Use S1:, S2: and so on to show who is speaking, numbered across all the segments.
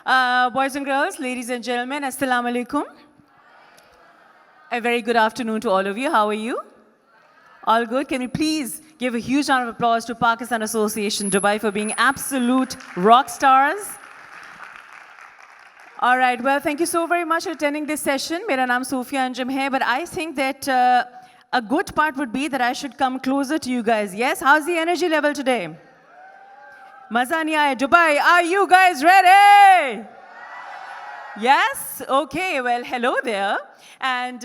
S1: Boys and girls, ladies and gentlemen, Assalamu alaikum. A very good afternoon to all of you. How are you? All good? Can we please give a huge round of applause to Pakistan Association Dubai for being absolute rock stars? All right, well, thank you so very much for attending this session. Mera naam Sophiya Anjam hai, but I think that a good part would be that I should come closer to you guys. Yes? How's the energy level today? Maza nahi aaya. Dubai, are you guys ready? Yes? Okay, well, hello there. And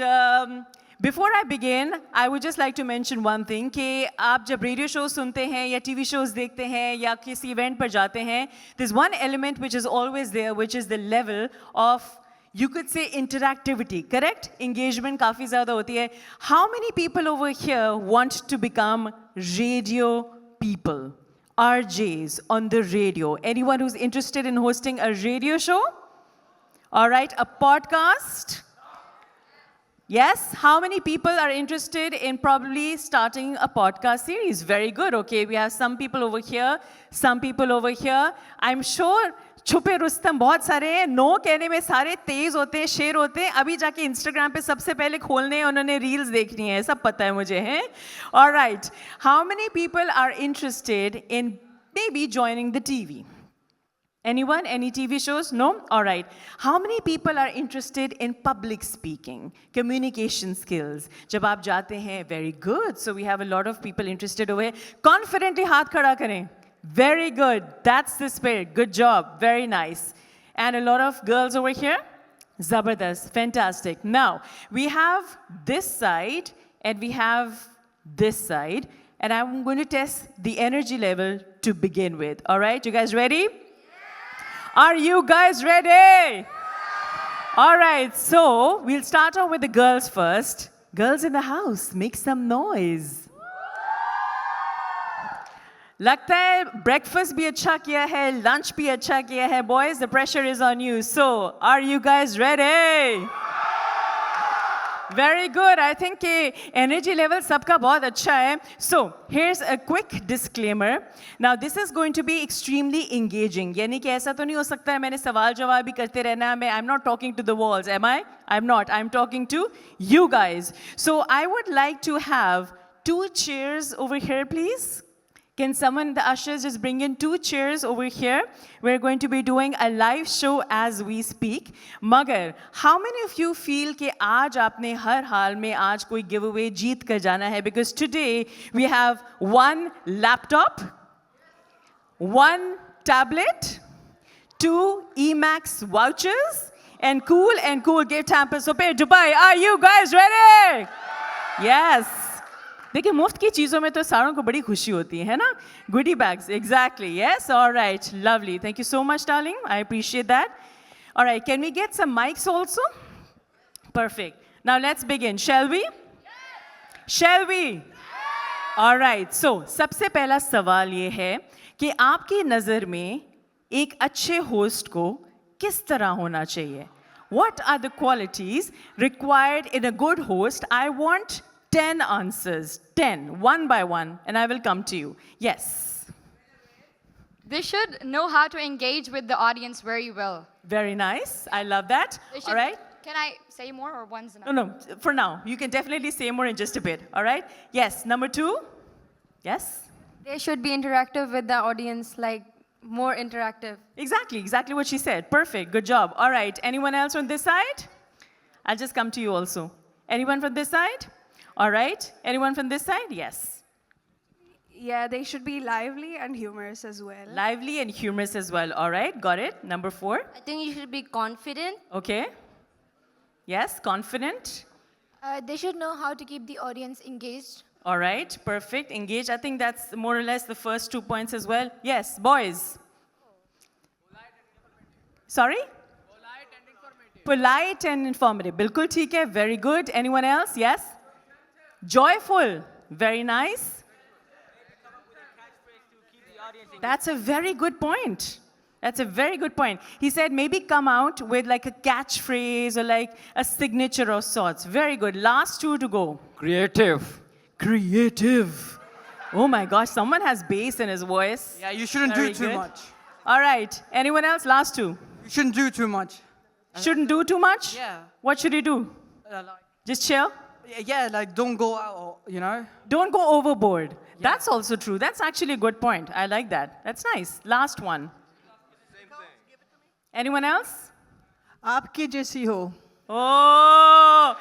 S1: before I begin, I would just like to mention one thing कि आप जब radio shows सुनते हैं या TV shows देखते हैं या किसी event पर जाते हैं, there's one element which is always there, which is the level of, you could say, interactivity, correct? Engagement काफी ज़्यादा होती है. How many people over here want to become radio people? RJs on the radio. Anyone who's interested in hosting a radio show? All right, a podcast? Yes? How many people are interested in probably starting a podcast series? Very good. Okay, we have some people over here, some people over here. I'm sure छुपे रुस्तम बहुत सारे हैं. No कहने में सारे तेज होते हैं, शेर होते हैं. अभी जाके इंस्टाग्राम पे सबसे पहले खोलने हैं, उन्होंने रील्स देखनी है. सब पता है मुझे हैं. All right. How many people are interested in maybe joining the TV? Anyone? Any TV shows? No? All right. How many people are interested in public speaking, communication skills? जब आप जाते हैं, very good. So we have a lot of people interested over here. Confidently हाथ खड़ा करें. Very good. That's the spirit. Good job. Very nice. And a lot of girls over here? Zabardast. Fantastic. Now, we have this side and we have this side. And I'm going to test the energy level to begin with. All right? You guys ready? Are you guys ready? All right, so we'll start off with the girls first. Girls in the house, make some noise. लगता है breakfast भी अच्छा किया है, lunch भी अच्छा किया है. Boys, the pressure is on you. So, are you guys ready? Very good. I think कि energy level सबका बहुत अच्छा है. So, here's a quick disclaimer. Now, this is going to be extremely engaging. यानी कि ऐसा तो नहीं हो सकता है मैंने सवाल जवाब भी करते रहना है. I'm not talking to the walls, am I? I'm not. I'm talking to you guys. So, I would like to have 2 chairs over here, please. Can someone, the ushers, just bring in 2 chairs over here? We're going to be doing a live show as we speak. Magar, how many of you feel कि आज आपने हर हाल में आज कोई giveaway जीत कर जाना है? Because today we have 1 laptop, 1 tablet, 2 Emax vouchers, and cool gift hampers. So, Dubai, are you guys ready? Yes. देखिए मुफ्त की चीज़ों में तो सारों को बड़ी खुशी होती है ना? Goodie bags, exactly. Yes, all right, lovely. Thank you so much, darling. I appreciate that. All right, can we get some mics also? Perfect. Now let's begin, shall we? Shall we? All right. So सबसे पहला सवाल ये है कि आपकी नज़र में एक अच्छे होस्ट को किस तरह होना चाहिए? What are the qualities required in a good host? I want 10 answers, 10, one by one, and I will come to you. Yes.
S2: They should know how to engage with the audience very well.
S1: Very nice. I love that. All right.
S2: Can I say more or one's enough?
S1: No, for now. You can definitely say more in just a bit. All right. Yes. Number 2. Yes.
S3: They should be interactive with the audience, like more interactive.
S1: Exactly what she said. Perfect. Good job. All right. Anyone else on this side? I'll just come to you also. Anyone from this side? All right. Anyone from this side? Yes.
S3: Yeah, they should be lively and humorous as well.
S1: Lively and humorous as well. All right. Got it. Number 4.
S4: I think you should be confident.
S1: Okay. Yes, confident.
S5: They should know how to keep the audience engaged.
S1: All right. Perfect. Engaged. I think that's more or less the first 2 points as well. Yes, boys. Sorry? Polite and informative. Bilkul theek hai. Very good. Anyone else? Yes? Joyful. Very nice. That's a very good point. That's a very good point. He said maybe come out with like a catchphrase or like a signature of sorts. Very good. Last 2 to go.
S6: Creative.
S1: Creative. Oh my gosh, someone has bass in his voice.
S6: Yeah, you shouldn't
S1: Very
S6: do too
S1: good.
S6: much.
S1: All right. Anyone else? Last 2.
S6: You shouldn't do too much.
S1: Shouldn't do too much?
S6: Yeah.
S1: What should you do?
S6: Like,
S1: Just chill?
S6: yeah, like don't go out, or, you know.
S1: Don't go overboard. That's also true. That's actually a good point. I like that. That's nice. Last one. Anyone else?
S6: आपकी जैसी हो.
S1: Oh!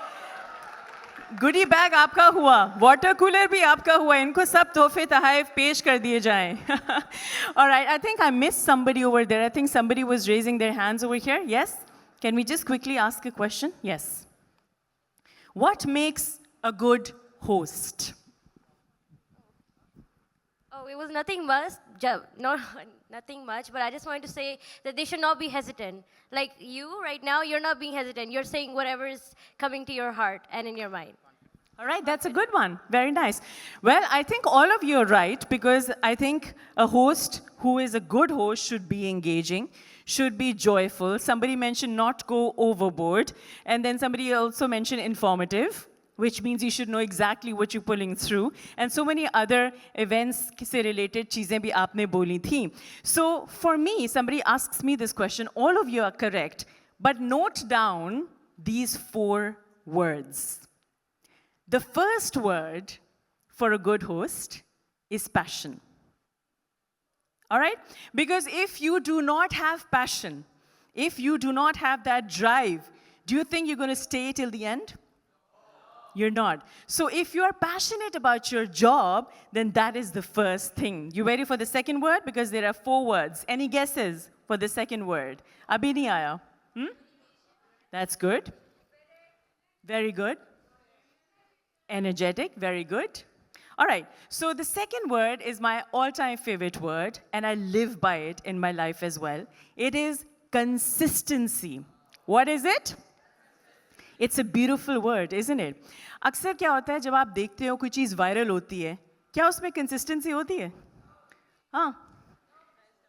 S1: गुडी bag आपका हुआ, water cooler भी आपका हुआ, इनको सब तोहफे तहाइफ पेश कर दिए जाएं. All right, I think I missed somebody over there. I think somebody was raising their hands over here. Yes? Can we just quickly ask a question? Yes. What makes a good host?
S4: Oh, it was nothing much. Not nothing much, but I just wanted to say that they should not be hesitant. Like you right now, you're not being hesitant. You're saying whatever is coming to your heart and in your mind.
S1: All right, that's a good one. Very nice. Well, I think all of you are right, because I think a host who is a good host should be engaging, should be joyful. Somebody mentioned not go overboard. And then somebody also mentioned informative, which means you should know exactly what you're pulling through. And so many other events se related cheezein bhi aapne boli thi. So for me, somebody asks me this question, all of you are correct, but note down these 4 words. The first word for a good host is passion. All right? Because if you do not have passion, if you do not have that drive, do you think you're going to stay till the end? You're not. So if you're passionate about your job, then that is the first thing. You ready for the second word? Because there are 4 words. Any guesses for the second word? Abhi nahi aaya. That's good. Very good. Energetic, very good. All right, so the second word is my all-time favorite word, and I live by it in my life as well. It is consistency. What is it? It's a beautiful word, isn't it? अक्सर क्या होता है जब आप देखते हो कोई चीज़ viral होती है, क्या उसमें consistency होती है? हाँ,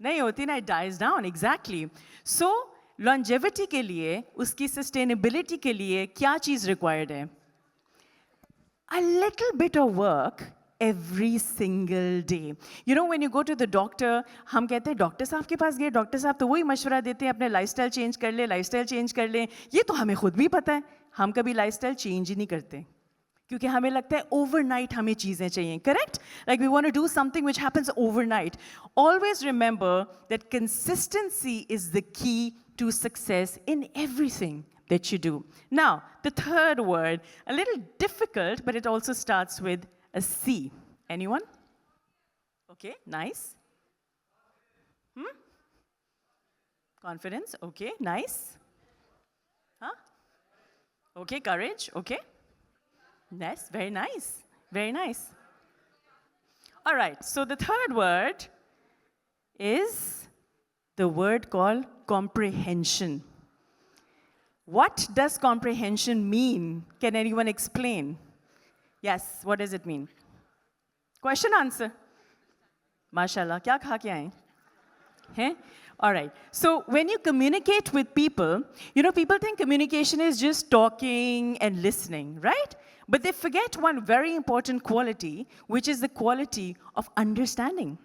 S1: नहीं होती ना, it dies down, exactly. So, longevity के लिए, उसकी sustainability के लिए क्या चीज़ required है? A little bit of work every single day. You know, when you go to the doctor, हम कहते हैं डॉक्टर साहब के पास गए, डॉक्टर साहब तो वही मशवरा देते हैं अपने लाइफस्टाइल चेंज कर ले, लाइफस्टाइल चेंज कर ले. ये तो हमें खुद भी पता है, हम कभी लाइफस्टाइल चेंज ही नहीं करते, क्योंकि हमें लगता है ओवरनाइट हमें चीज़ें चाहिए. Correct? Like we want to do something which happens overnight. Always remember that consistency is the key to success in everything that you do. Now, the third word, a little difficult, but it also starts with a C. Anyone? Okay, nice. Confidence, okay, nice. Huh? Okay, courage, okay. Nice, very nice, very nice. All right, so the third word is the word called comprehension. What does comprehension mean? Can anyone explain? Yes, what does it mean? Question answer. Mashallah, kya kha ke aaye? Hey? All right. So when you communicate with people, you know, people think communication is just talking and listening, right? But they forget one very important quality, which is the quality of understanding.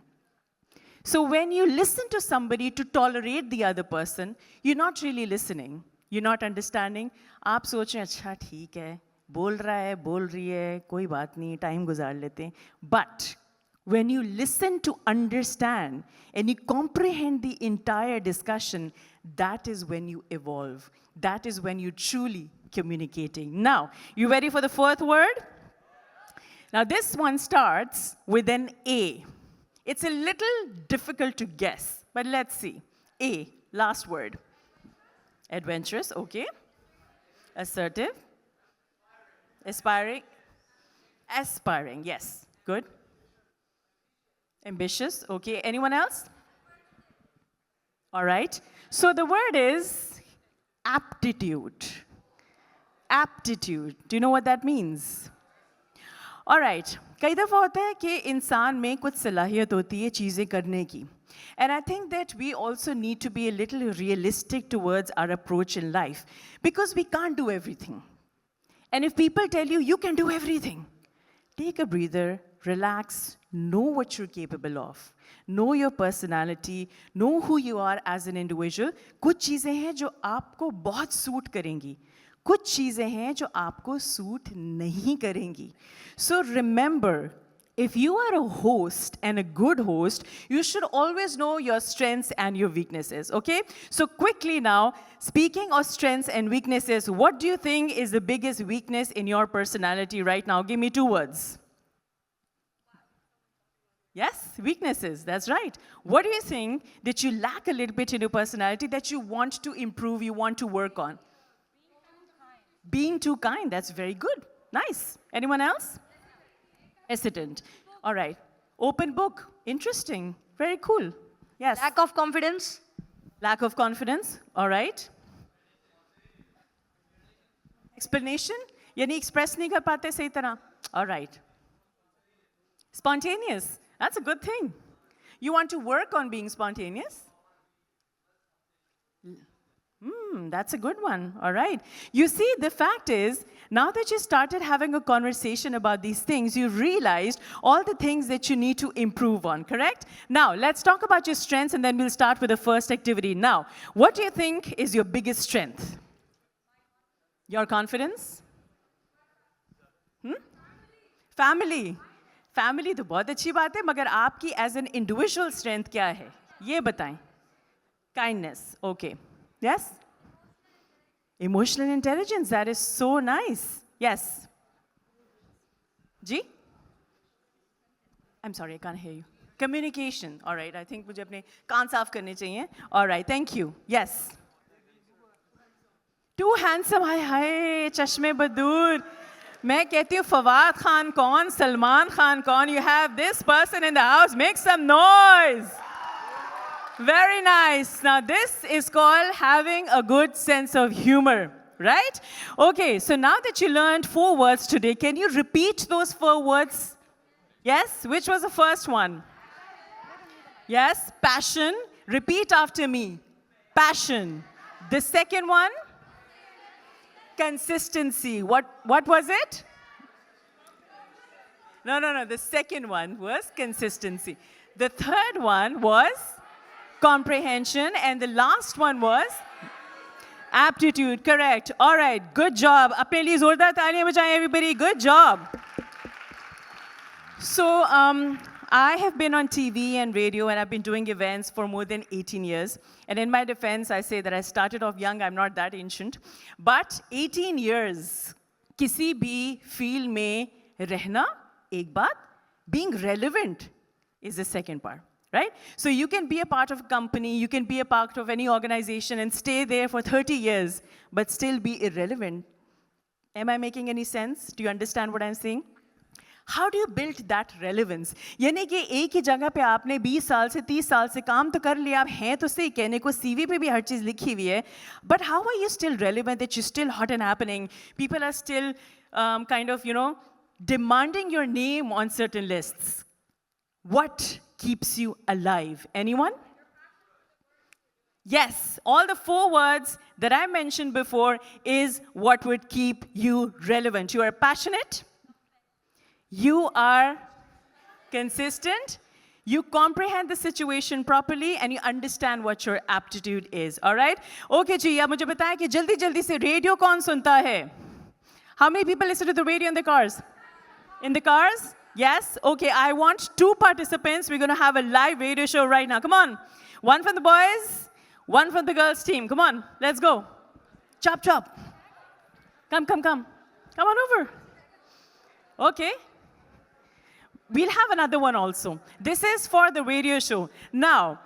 S1: So when you listen to somebody to tolerate the other person, you're not really listening. You're not understanding. आप सोच रहे हैं अच्छा ठीक है, बोल रहा है, बोल रही है, कोई बात नहीं, टाइम गुजार लेते हैं. But when you listen to understand and you comprehend the entire discussion, that is when you evolve. That is when you're truly communicating. Now, you ready for the 4th word? Now, this one starts with an A. It's a little difficult to guess, but let's see. A, last word. Adventurous, okay. Assertive. Aspiring. Aspiring, yes, good. Ambitious, okay. Anyone else? All right. So the word is aptitude. Aptitude. Do you know what that means? All right. कई दफ़ा होता है कि इंसान में कुछ सलाहियत होती है चीज़ें करने की. And I think that we also need to be a little realistic towards our approach in life, because we can't do everything. And if people tell you, you can do everything, take a breather, relax, know what you're capable of. Know your personality, know who you are as an individual. कुछ चीज़ें हैं जो आपको बहुत suit करेंगी. कुछ चीज़ें हैं जो आपको सूट नहीं करेंगी. So remember, if you are a host and a good host, you should always know your strengths and your weaknesses, okay? So quickly now, speaking of strengths and weaknesses, what do you think is the biggest weakness in your personality right now? Give me 2 words. Yes, weaknesses, that's right. What do you think that you lack a little bit in your personality that you want to improve, you want to work on? Being too kind, that's very good. Nice. Anyone else? Hesitant. All right. Open book. Interesting. Very cool. Yes.
S3: Lack of confidence.
S1: Lack of confidence. All right. Explanation? यानी express नहीं कर पाते सही तरह. All right. Spontaneous. That's a good thing. You want to work on being spontaneous? That's a good one. All right. You see, the fact is, now that you started having a conversation about these things, you realized all the things that you need to improve on, correct? Now, let's talk about your strengths, and then we'll start with the first activity. Now, what do you think is your biggest strength? Your confidence? Family. Family तो बहुत अच्छी बात है, मगर आपकी as an individual strength क्या है? ये बताएं. Kindness. Okay. Yes? Emotional intelligence, that is so nice. Yes. Ji? I'm sorry, I can't hear you. Communication. All right, I think मुझे अपने कान साफ करने चाहिए. All right, thank you. Yes. Too handsome. हाय हाय चश्मे बदूर. मैं कहती हूँ फवाद खान कौन, सलमान खान कौन? You have this person in the house. Make some noise. Very nice. Now, this is called having a good sense of humor, right? Okay, so now that you learned 4 words today, can you repeat those 4 words? Yes? Which was the first one? Yes? Passion. Repeat after me. Passion. The second one? Consistency. What was it? No. The second one was consistency. The third one was comprehension, and the last one was aptitude. Correct. All right. Good job. अपने लिए जोरदार तालियां बजाएं everybody. Good job. So I have been on TV and radio, and I've been doing events for more than 18 years. And in my defense, I say that I started off young. I'm not that ancient. But 18 years, किसी भी field में रहना एक बात, being relevant is the second part. Right? So you can be a part of a company, you can be a part of any organization and stay there for 30 years, but still be irrelevant. Am I making any sense? Do you understand what I'm saying? How do you build that relevance? यानी कि एक ही जगह पे आपने 20 साल से 30 साल से काम तो कर लिया, आप हैं तो सही, कहने को CV पे भी हर चीज़ लिखी हुई है, but how are you still relevant, that you're still hot and happening? People are still kind of, demanding your name on certain lists. What keeps you alive? Anyone? Yes, all the 4 words that I mentioned before is what would keep you relevant. You are passionate, you are consistent, you comprehend the situation properly, and you understand what your aptitude is. All right? Okay, जी, अब मुझे बताएं कि जल्दी से radio कौन सुनता है? How many people listen to the radio in the cars? In the cars? Yes? Okay, I want 2 participants. We're going to have a live radio show right now. Come on. 1 from the boys, 1 from the girls team. Come on, let's go. Chop. Come. Come on over. Okay. We'll have another one also. This is for the radio show. Now,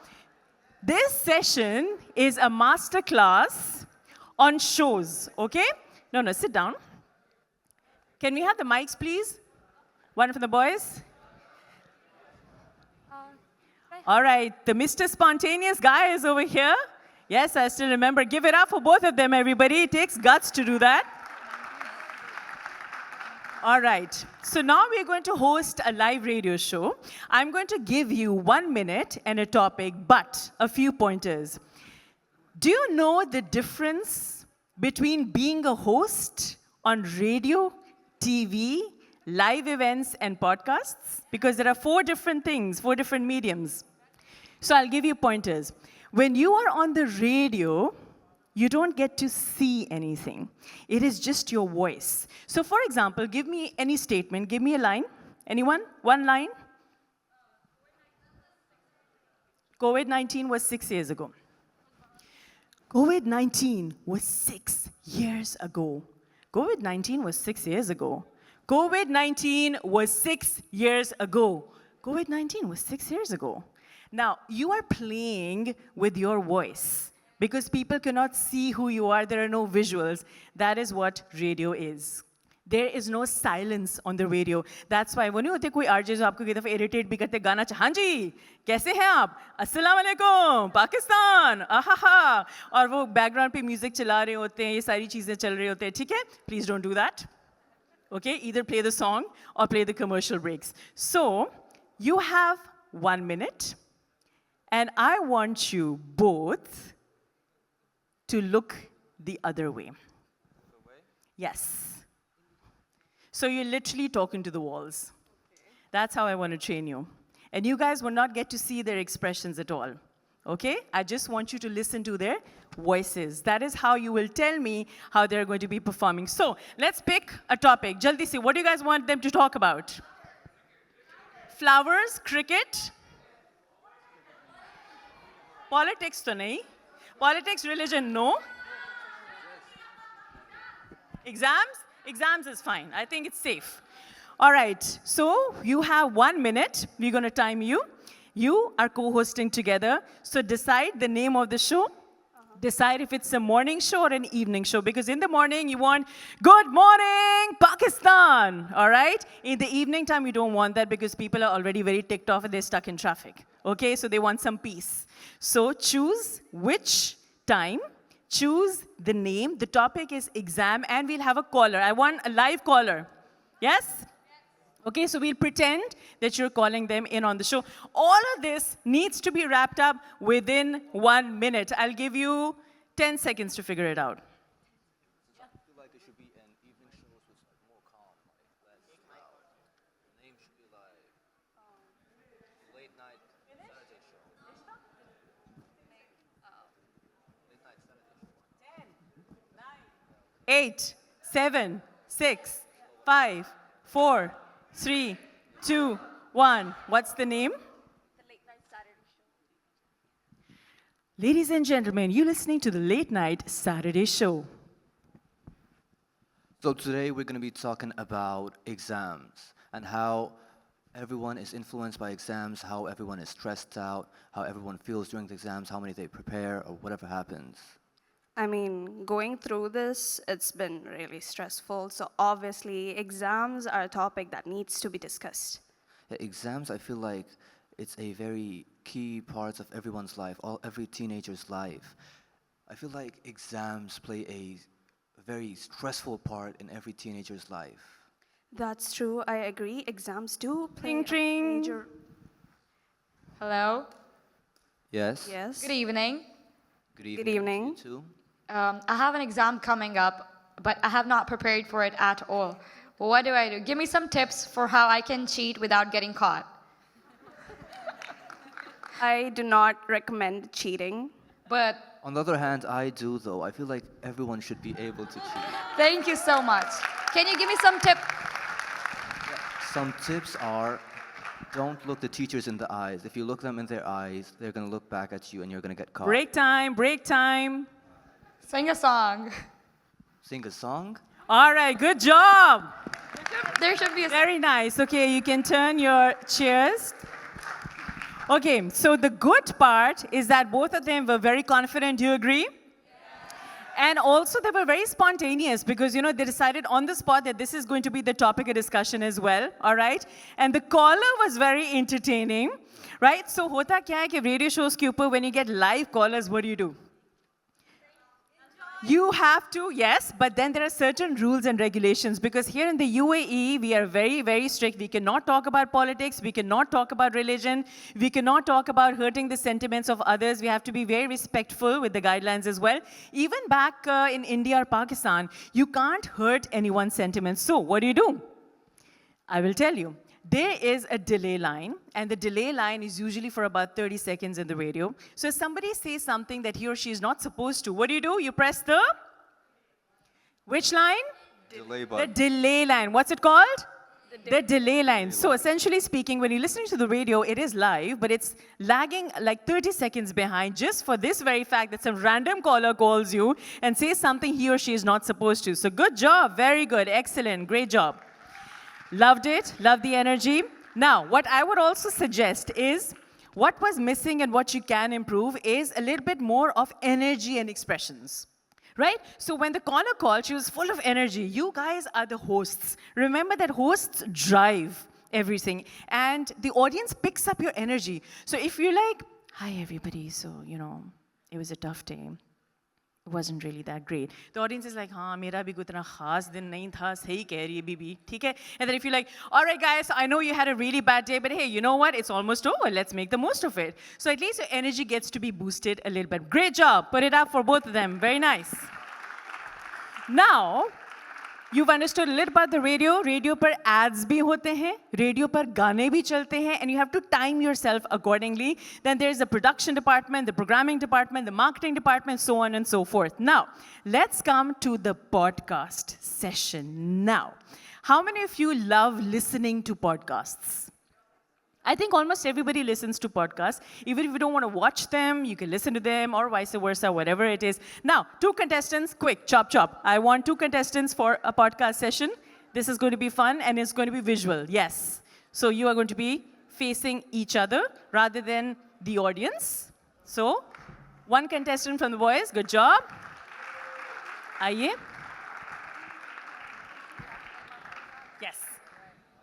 S1: this session is a master class on shows, okay? No, sit down. Can we have the mics, please? 1 from the boys. All right, the Mr. Spontaneous guy is over here. Yes, I still remember. Give it up for both of them, everybody. It takes guts to do that. All right, so now we're going to host a live radio show. I'm going to give you 1 minute and a topic, but a few pointers. Do you know the difference between being a host on radio, TV, live events, and podcasts? Because there are 4 different things, 4 different mediums. So I'll give you pointers. When you are on the radio, you don't get to see anything. It is just your voice. So for example, give me any statement. Give me a line. Anyone? One line. COVID-19 was 6 years ago. COVID-19 was 6 years ago. COVID-19 was 6 years ago. COVID-19 was 6 years ago. COVID-19 was 6 years ago. Now, you are playing with your voice because people cannot see who you are. There are no visuals. That is what radio is. There is no silence on the radio. That's why वो नहीं होते कोई RJ जो आपको कई दफ़े irritate भी करते गाना हाँ जी कैसे हैं आप अस्सलाम वालेकुम पाकिस्तान आहा और वो background पे music चला रहे होते हैं ये सारी चीज़ें चल रही होते हैं ठीक है please don't do that okay either play the song or play the commercial breaks so you have 1 minute and I want you both to look the other way yes. So you're literally talking to the walls. That's how I want to train you. And you guys will not get to see their expressions at all. Okay? I just want you to listen to their voices. That is how you will tell me how they're going to be performing. So let's pick a topic. Jaldi se, what do you guys want them to talk about? Flowers, cricket, politics to nahi. Politics, religion, no. Exams? Exams is fine. I think it's safe. All right. So you have 1 minute. We're going to time you. You are co-hosting together. So decide the name of the show. Decide if it's a morning show or an evening show. Because in the morning, you want, good morning, Pakistan. All right? In the evening time, you don't want that because people are already very ticked off and they're stuck in traffic. Okay? So they want some peace. So choose which time. Choose the name. The topic is exam, and we'll have a caller. I want a live caller. Yes? Okay, so we'll pretend that you're calling them in on the show. All of this needs to be wrapped up within 1 minute. I'll give you 10 seconds to figure it out.
S7: I feel like it should be an evening show so it's like more calm, like less loud. The name should be like late night Saturday show. Late night Saturday show.
S1: 8, 7, 6, 5, 4, 3, 2, 1. What's the name?
S3: The Late Night Saturday Show.
S1: Ladies and gentlemen, you're listening to the Late Night Saturday Show.
S7: So today we're going to be talking about exams and how everyone is influenced by exams, how everyone is stressed out, how everyone feels during the exams, how many they prepare, or whatever happens.
S8: I mean, going through this, it's been really stressful. So obviously, exams are a topic that needs to be discussed.
S7: Yeah, exams, I feel like it's a very key part of everyone's life, every teenager's life. I feel like exams play a very stressful part in every teenager's life.
S8: That's true, I agree. Exams do play
S1: Tring,
S8: a
S1: tring.
S8: major...
S2: Hello.
S7: Yes?
S8: Yes.
S2: Good evening.
S7: Good evening.
S8: evening.
S7: You too.
S2: I have an exam coming up, but I have not prepared for it at all. What do I do? Give me some tips for how I can cheat without getting caught.
S8: I do not recommend cheating.
S2: But
S7: On the other hand, I do though. I feel like everyone should be able to cheat.
S2: thank you so much. Can you give me some tip?
S7: Some tips are, don't look the teachers in the eyes. If you look them in their eyes, they're going to look back at you and you're going to get caught.
S1: Break time, break time.
S2: Sing a song.
S7: Sing a song.
S1: All right, good job.
S2: There should be a
S1: Very nice. Okay, you can turn your chairs. Okay, so the good part is that both of them were very confident. Do you agree? And also they were very spontaneous because, you know, they decided on the spot that this is going to be the topic of discussion as well, all right? And the caller was very entertaining, right? So hota kya hai ki radio shows ke upar when you get live callers, what do? You have to, yes, but then there are certain rules and regulations because here in the UAE, we are very, very strict. We cannot talk about politics. We cannot talk about religion. We cannot talk about hurting the sentiments of others. We have to be very respectful with the guidelines as well. Even back in India or Pakistan, you can't hurt anyone's sentiments. So what do? I will tell you. There is a delay line, and the delay line is usually for about 30 seconds in the radio. So if somebody says something that he or she is not supposed to, what do? You press the which line?
S7: Delay
S1: The
S7: button.
S1: delay line. What's it called? The delay line. So essentially speaking, when you're listening to the radio, it is live, but it's lagging like 30 seconds behind just for this very fact that some random caller calls you and says something he or she is not supposed to. So good job. Very good. Excellent. Great job. Loved it. Loved the energy. Now, what I would also suggest is what was missing and what you can improve is a little bit more of energy and expressions. Right? So when the caller called, she was full of energy. You guys are the hosts. Remember that hosts drive everything. And the audience picks up your energy. So if you're like, hi, everybody. So, it was a tough day. It wasn't really that great. The audience is like, हाँ मेरा भी कोई इतना खास दिन नहीं था सही कह रही है बीबी ठीक है and then if you're like all right guys I know you had a really bad day but hey you know what it's almost over let's make the most of it so at least your energy gets to be boosted a little bit great job put it up for both of them very nice now you've understood a little about the radio पर ads भी होते हैं radio पर गाने भी चलते हैं and you have to time yourself accordingly then there's the production department the programming department the marketing department so on and so forth now let's come to the podcast session now how many of you love listening to podcasts I think almost everybody listens to podcasts. Even if you don't want to watch them, you can listen to them or vice versa, whatever it is. Now, 2 contestants, quick, chop, chop. I want 2 contestants for a podcast session. This is going to be fun and it's going to be visual, yes. So you are going to be facing each other rather than the audience. So, 1 contestant from the boys, good job. Aye. Yes.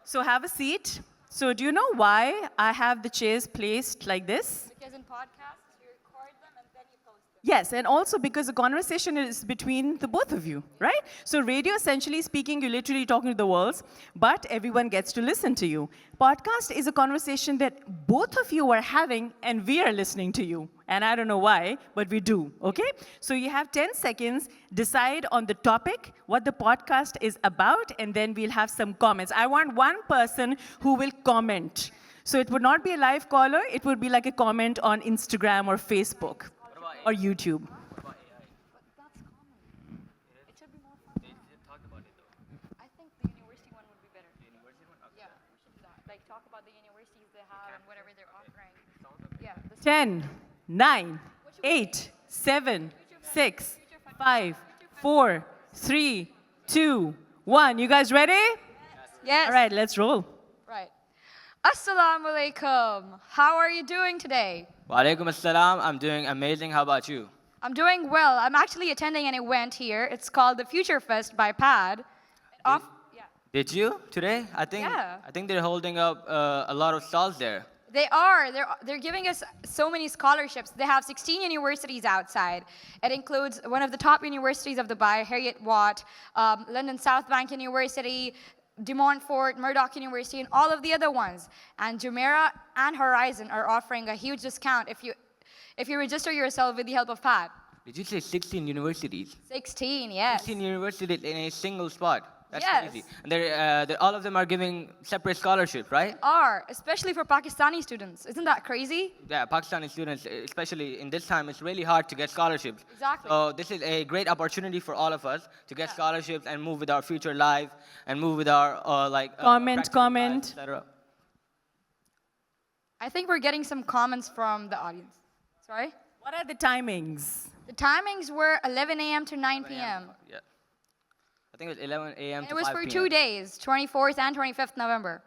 S1: So have a seat. So do you know why I have the chairs placed like this?
S2: Because in podcasts, you record them and then you post them.
S1: Yes, and also because the conversation is between the both of you, right? So radio, essentially speaking, you're literally talking to the walls, but everyone gets to listen to you. Podcast is a conversation that both of you are having, and we are listening to you. And I don't know why, but we do, okay? So you have 10 seconds, decide on the topic, what the podcast is about, and then we'll have some comments. I want 1 person who will comment. So it would not be a live caller, it would be like a comment on Instagram or Facebook or YouTube.
S2: It should be more fun. I think the university one would be better. The university one? Okay. Yeah, we should do that. Like talk about the universities they have and whatever they're offering. Yeah.
S1: 10, 9, 8, 7, 6, 5, 4, 3, 2, 1. You guys ready?
S2: Yes.
S1: All right, let's roll.
S2: Right. Assalamu alaikum. How are you doing today?
S9: Walaikum assalam. I'm doing amazing. How about you?
S2: I'm doing well. I'm actually attending an event here. It's called the Future Fest by PAD. Yeah.
S9: Did you today? I think they're holding up a lot of stalls there.
S2: They are. They're giving us so many scholarships. They have 16 universities outside. It includes one of the top universities of Dubai, Heriot Watt, London South Bank University, De Montfort, Murdoch University, and all of the other ones. And Jumeirah and Horizon are offering a huge discount if you register yourself with the help of PAD.
S9: Did you say 16 universities?
S2: 16, yes.
S9: 16 universities in a single spot. That's
S2: Yes.
S9: crazy. And all of them are giving separate scholarships, right?
S2: Are, especially for Pakistani students. Isn't that crazy?
S9: Yeah, Pakistani students, especially in this time, it's really hard to get scholarships.
S2: Exactly.
S9: So this is a great opportunity for all of us to get scholarships and move with our future life and move with our practical life, etc.
S2: I think we're getting some comments from the audience. Sorry?
S1: What are the timings?
S2: The timings were 11 a.m. to 9 p.m.
S9: Yeah. I think it was 11 a.m.
S2: And
S9: to
S2: it was
S9: 5
S2: for
S9: p.m.
S2: 2 days, 24th and 25th November.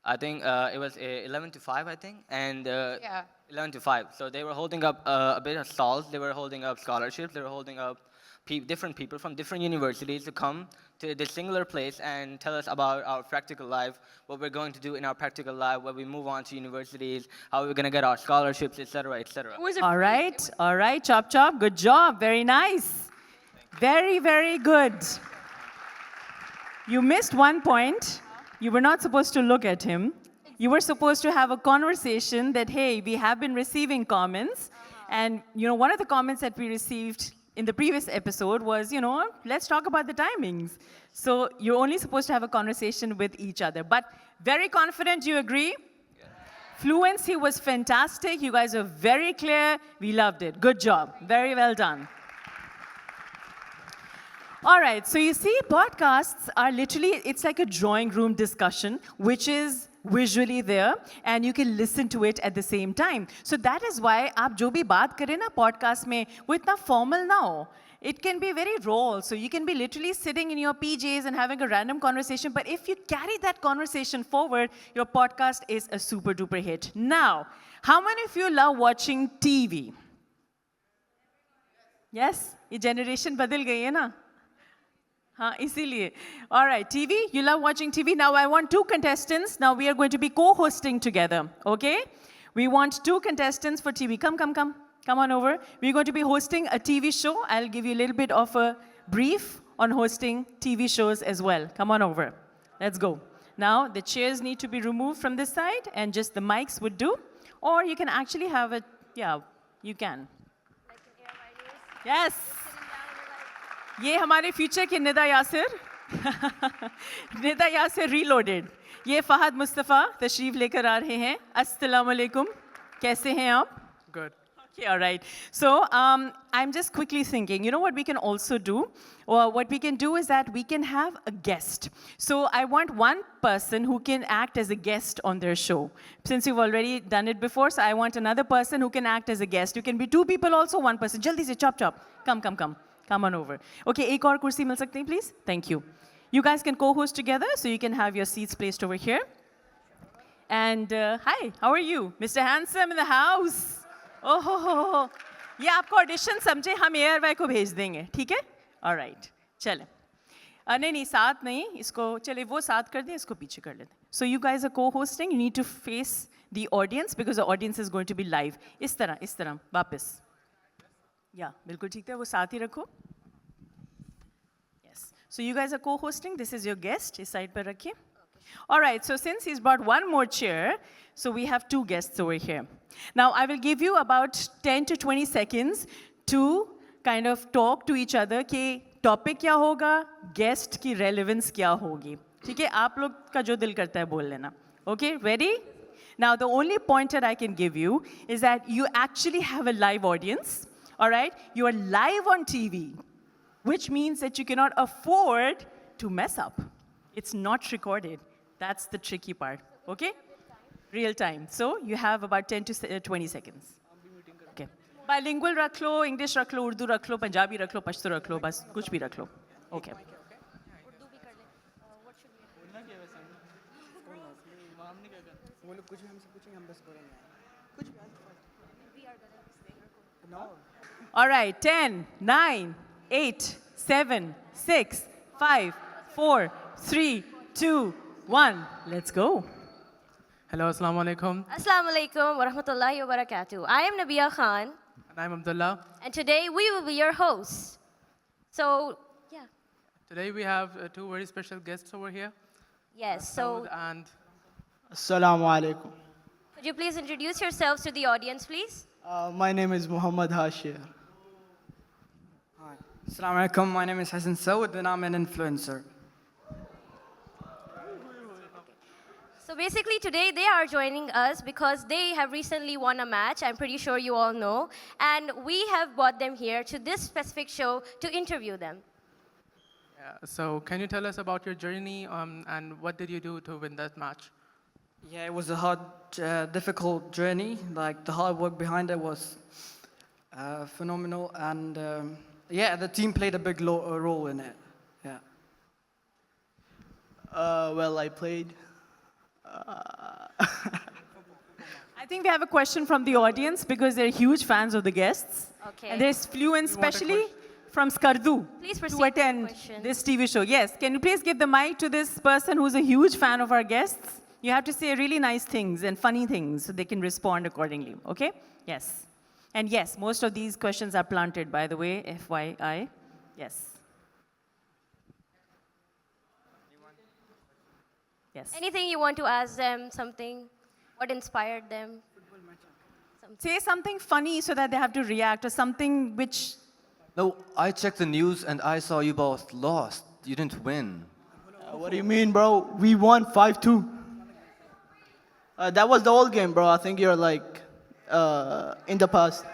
S9: I think it was 11 to 5, I think, and
S2: Yeah.
S9: 11 to 5. So they were holding up a bit of stalls. They were holding up scholarships. They were holding up different people from different universities to come to this singular place and tell us about our practical life, what we're going to do in our practical life, when we move on to universities, how we're going to get our scholarships, etc., etc.
S2: It was a
S1: All
S2: free-
S1: right, chop, chop. Good job, very nice. Very, very good. You missed one point. You were not supposed to look at him. You were supposed to have a conversation that, hey, we have been receiving comments. And, one of the comments that we received in the previous episode was, let's talk about the timings. So you're only supposed to have a conversation with each other. But very confident, you agree? Fluency was fantastic. You guys are very clear. We loved it. Good job. Very well done. All right, so you see, podcasts are literally, it's like a drawing room discussion, which is visually there, and you can listen to it at the same time. So that is why आप जो भी बात करें ना podcast में, वो इतना formal ना हो. It can be very raw. So you can be literally sitting in your PJs and having a random conversation, but if you carry that conversation forward, your podcast is a super duper hit. Now, how many of you love watching TV? Yes? ये generation बदल गई है ना? हाँ, इसीलिए. All right, TV, you love watching TV. Now I want 2 contestants. Now we are going to be co-hosting together, okay? We want 2 contestants for TV. Come on over. We're going to be hosting a TV show. I'll give you a little bit of a brief on hosting TV shows as well. Come on over. Let's go. Now, the chairs need to be removed from this side, and just the mics would do. Or you can actually have it, yeah, you can. Yes. ये हमारे future के Nida Yasir Nida Yasir reloaded ये फहद मुस्तफ़ा तशरीफ लेकर आ रहे हैं अस्सलाम वालेकुम कैसे हैं आप
S6: Good.
S1: Okay, all right. So I'm just quickly thinking, what we can also do? Or what we can do is that we can have a guest. So I want one person who can act as a guest on their show. Since you've already done it before, so I want another person who can act as a guest. You can be 2 people also, 1 person. Jaldi se, chop. Come. Come on over. Okay, एक और कुर्सी मिल सकती हैं, please? Thank you. You guys can co-host together, so you can have your seats placed over here. And hi, how are you? Mr. Handsome in the house. Oh, ये आपका audition समझे हम ARY को भेज देंगे, ठीक है? All right, चलें. नहीं, साथ नहीं, इसको चले वो साथ कर दें, इसको पीछे कर लेते हैं. So you guys are co-hosting. You need to face the audience because the audience is going to be live. इस तरह, वापस. Yeah, बिल्कुल ठीक है, वो साथ ही रखो. Yes. So you guys are co-hosting. This is your guest. इस side पर रखिए. All right, so since he's brought one more chair, so we have 2 guests over here. Now, I will give you about 10 to 20 seconds to kind of talk to each other कि topic क्या होगा, guest की relevance क्या होगी. ठीक है, आप लोग का जो दिल करता है बोल लेना. Okay, ready? Now, the only pointer I can give you is that you actually have a live audience. All right? You are live on TV, which means that you cannot afford to mess up. It's not recorded. That's the tricky part. Okay? Real time. So you have about 10 to 20 seconds. Okay. Bilingual रख लो, English रख लो, Urdu रख लो, Punjabi रख लो, Pashto रख लो, बस कुछ भी रख लो. Okay. All right, 10, 9, 8, 7, 6, 5, 4, 3, 2, 1. Let's go.
S10: Hello, assalamu alaikum.
S4: Assalamu alaikum wa rahmatullahi wa barakatuh. I am Nabiya Khan.
S10: And I'm Abdullah.
S4: And today we will be your hosts. So, yeah.
S10: Today we have 2 very special guests over here.
S4: Yes,
S10: Saud
S4: so
S10: and
S11: Assalamu alaikum.
S4: could you please introduce yourselves to the audience, please?
S11: My name is Muhammad Hashir.
S6: Hi. Assalamu alaikum. My name is Hassan Saud and I'm an influencer.
S4: So basically today they are joining us because they have recently won a match, I'm pretty sure you all know, and we have brought them here to this specific show to interview them.
S10: so can you tell us about your journey and what did you do to win that match?
S6: Yeah, it was a hard, difficult journey. Like the hard work behind it was phenomenal, and yeah, the team played a big role in it. Yeah.
S11: Well, I played.
S1: I think we have a question from the audience because they're huge fans of the guests.
S4: Okay.
S1: And there's Fluent, especially from Skardu,
S4: Please proceed
S1: to
S4: with the
S1: attend
S4: question.
S1: this TV show. Yes, can you please give the mic to this person who's a huge fan of our guests? You have to say really nice things and funny things so they can respond accordingly, okay? Yes. And yes, most of these questions are planted, by the way, FYI. Yes. Yes.
S4: Anything you want to ask them, something? What inspired them?
S1: Say something funny so that they have to react, or something which
S7: No, I checked the news and I saw you both lost. You didn't win.
S11: What do you mean, bro? We won 5-2. That was the old game, bro. I think you're like in the past.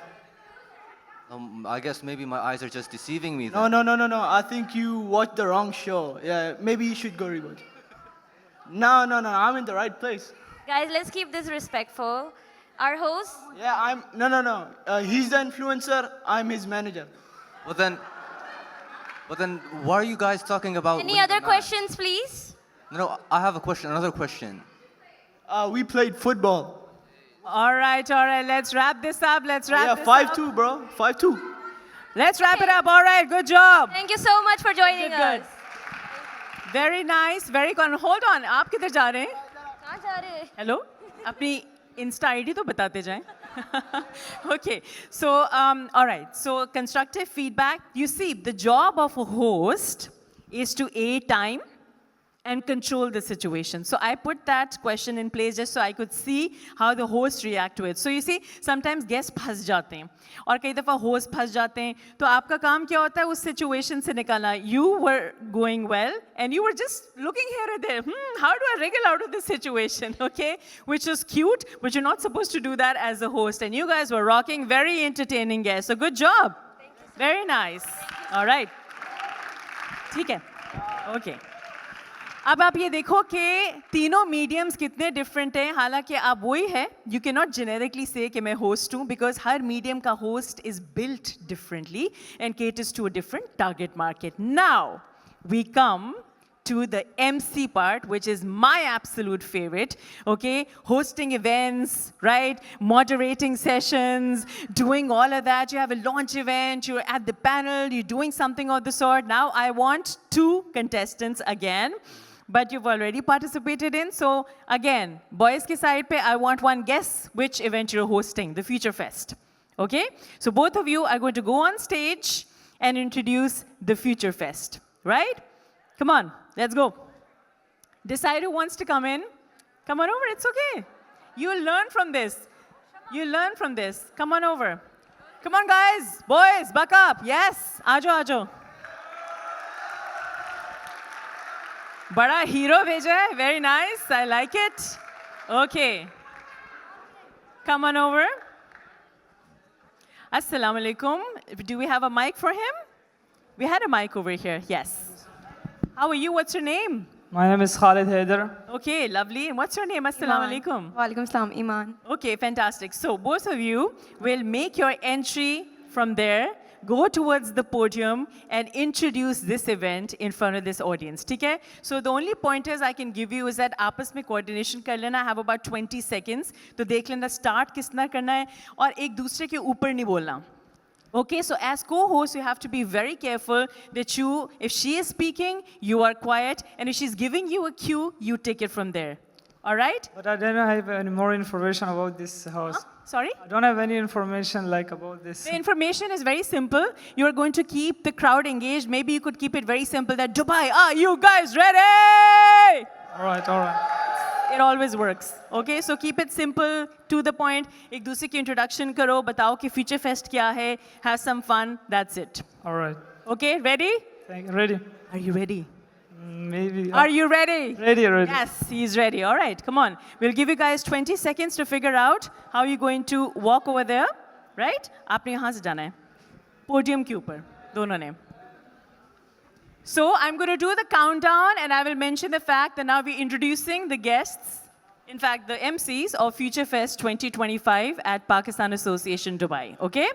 S7: I guess maybe my eyes are just deceiving me.
S11: No,
S7: Then.
S11: no. I think you watched the wrong show. Yeah, maybe you should go rewatch. No. I'm in the right place.
S4: Guys, let's keep this respectful. Our host,
S11: Yeah, I'm. No. He's the influencer. I'm his manager.
S7: But then, why are you guys talking about?
S4: any
S7: winning
S4: other
S7: the match?
S4: questions, please?
S7: No, I have a question. Another question.
S11: We played football.
S1: All right. Let's wrap this up. Let's wrap
S11: Yeah,
S1: this
S11: 5-2,
S1: up.
S11: bro. 5-2.
S1: Let's wrap it up. All right. Good job.
S4: Thank you so much for joining
S1: Good.
S4: us.
S1: Very nice. Very good. Hold on. आप किधर जा रहे हैं?
S4: कहाँ जा रहे हैं?
S1: Hello? अपनी Insta ID तो बताते जाएं. Okay. So, all right. So, constructive feedback. You see, the job of a host is to A, time and control the situation. So I put that question in place just so I could see how the host react to it. So you see, sometimes guests फंस जाते हैं और कई दफ़ा host फंस जाते हैं. तो आपका काम क्या होता है उस situation से निकालना? You were going well and you were just looking here and there. How do I wriggle out of this situation? Okay, which is cute, but you're not supposed to do that as a host. And you guys were rocking, very entertaining guests. So good job. Very nice. All right. ठीक है. Okay. अब आप ये देखो कि तीनों mediums कितने different हैं. हालांकि आप वही है, यू कैन नॉट जेनेरिकली से कि मैं होस्ट हूँ, बिकॉज हर मीडियम का host is built differently and caters to a different target market. Now we come to the MC part, which is my absolute favorite, okay? Hosting events, right? Moderating sessions, doing all of that. You have a launch event, you're at the panel, you're doing something of the sort. Now I want 2 contestants again, but you've already participated in. So again, boys ke side pe, I want one guess which event you're hosting, the Future Fest, okay? So both of you are going to go on stage and introduce the Future Fest, right? Come on, let's go. Decide who wants to come in. Come on over, it's okay. You'll learn from this. You'll learn from this. Come on over. Come on, guys, boys, buck up. Yes, aajo. Bada hero bheja hai. Very nice, I like it. Okay. Come on over. Assalamu alaikum. Do we have a mic for him? We had a mic over here, yes. How are you? What's your name?
S12: My name is Khalid Haider.
S1: Okay, lovely. And what's your name? Assalamu alaikum.
S3: Walaikum salam, Iman.
S1: Okay, fantastic. So both of you will make your entry from there, go towards the podium and introduce this event in front of this audience. Okay? So the only pointers I can give you is that आपस में coordination कर लेना. I have about 20 seconds. तो देख लेना start Kisna करना है और एक दूसरे के ऊपर नहीं बोलना. Okay, so as co-host, you have to be very careful that if she is speaking, you are quiet, and if she's giving you a cue, you take it from there. All right?
S12: But I don't have any more information about this house.
S1: Huh? Sorry?
S12: I don't have any information like about this.
S1: The information is very simple. You're going to keep the crowd engaged. Maybe you could keep it very simple that, Dubai, are you guys ready?
S12: All right.
S1: It always works. Okay, so keep it simple, to the point. एक दूसरे की introduction करो, बताओ कि Future Fest क्या है, have some fun, that's it.
S12: All right.
S1: Okay, ready?
S12: Ready.
S1: Are you ready?
S12: Maybe.
S1: Are you ready?
S12: Ready.
S1: Yes, he's ready. All right, come on. We'll give you guys 20 seconds to figure out how you're going to walk over there, right? आपने यहाँ से जाना है. Podium के ऊपर, दोनों ने. So I'm going to do the countdown and I will mention the fact that now we're introducing the guests, in fact, the MCs of Future Fest 2025 at Pakistan Association Dubai, okay?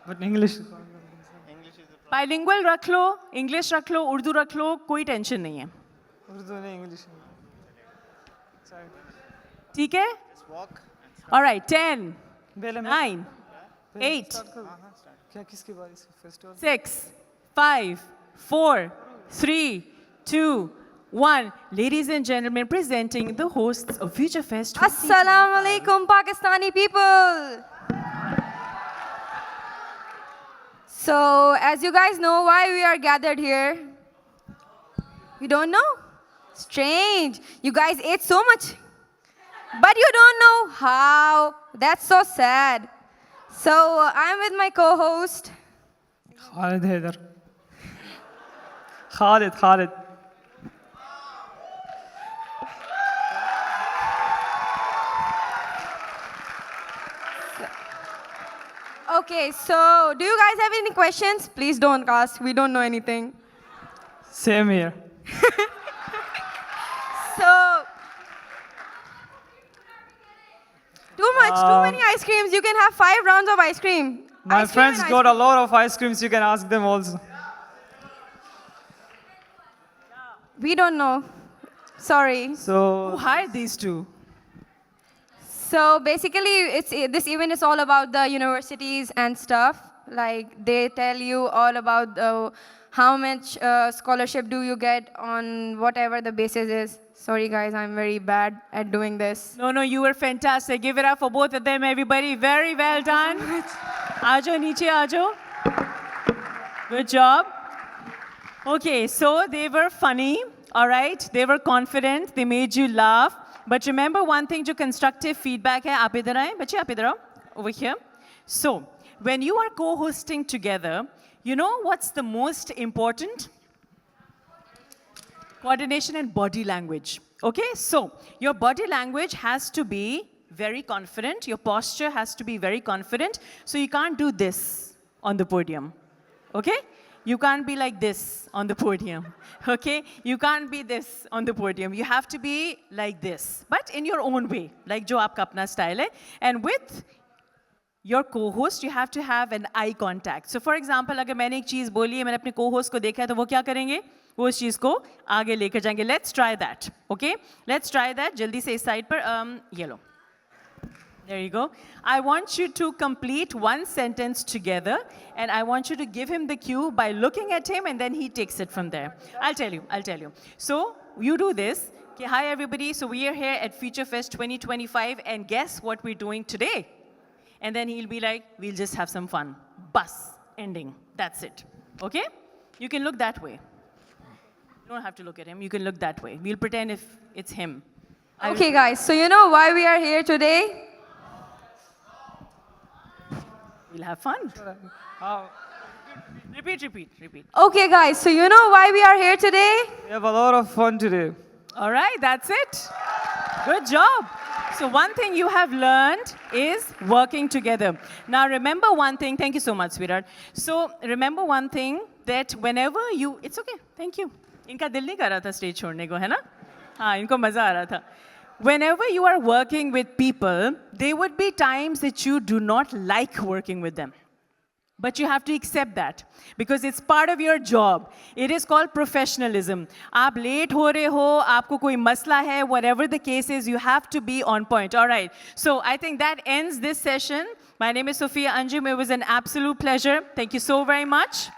S12: But English.
S1: Bilingual रख लो, English रख लो, Urdu रख लो, कोई tension नहीं है.
S12: Urdu and English.
S1: ठीक है? All right, 10, 9, 8, 6, 5, 4, 3, 2, 1. Ladies and gentlemen, presenting the hosts of Future Fest.
S3: Assalamu alaikum, Pakistani people. So, as you guys know why we are gathered here, you don't know? Strange. You guys ate so much, but you don't know how. That's so sad. So, I'm with my co-host,
S12: Khalid Haider. Khalid.
S3: Okay, so do you guys have any questions? Please don't ask. We don't know anything.
S12: Same here.
S3: So, too many ice creams. You can have 5 rounds of ice cream.
S12: My
S3: Ice cream
S12: friends
S3: and ice
S12: got a
S3: cream.
S12: lot of ice creams. You can ask them also.
S3: We don't know. Sorry.
S1: Who
S12: So,
S1: hired these two?
S3: So basically, this event is all about the universities and stuff. Like they tell you all about how much scholarship do you get on whatever the basis is. Sorry guys, I'm very bad at doing this.
S1: No, you were fantastic. Give it up for both of them, everybody. Very well done. Aajo, niche aajo. Good job. Okay, so they were funny, all right? They were confident. They made you laugh. But remember one thing, जो constructive feedback है, आप इधर आएं, बच्चे आप इधर आओ, over here. So, when you are co-hosting together, you know what's the most important? Coordination and body language. Okay, so your body language has to be very confident. Your posture has to be very confident. So you can't do this on the podium. Okay? You can't be like this on the podium. Okay? You can't be this on the podium. You have to be like this, but in your own way, like jo aapka apna style hai. And with your co-host, you have to have an eye contact. So for example, अगर मैंने एक चीज़ बोली है, मैंने अपने co-host को देखा है, तो वो क्या करेंगे? वो उस चीज़ को आगे लेकर जाएंगे. Let's try that. Okay? Let's try that. जल्दी से इस side पर ये लो. There you go. I want you to complete one sentence together, and I want you to give him the cue by looking at him, and then he takes it from there. I'll tell you. So you do this. Okay, hi everybody. So we are here at Future Fest 2025, and guess what we're doing today? And then he'll be like, we'll just have some fun. Bus, ending. That's it. Okay? You can look that way. You don't have to look at him. You can look that way. We'll pretend if it's him.
S3: Okay guys, so you know why we are here today?
S1: We'll have fun. Repeat.
S3: Okay guys, so you know why we are here today?
S12: we have a lot of fun today.
S1: All right, that's it. Good job. So one thing you have learned is working together. Now remember one thing. Thank you so much, sweetheart. So remember one thing, that whenever you, it's okay. Thank you. इनका दिल नहीं कर रहा था stage छोड़ने को, है ना? हाँ, इनको मजा आ रहा था. Whenever you are working with people, there would be times that you do not like working with them. But you have to accept that because it's part of your job. It is called professionalism. आप late हो रहे हो, आपको कोई मसला है, whatever the case is, you have to be on point. All right. So I think that ends this session. My name is Sophiya Anjam. It was an absolute pleasure. Thank you so very much.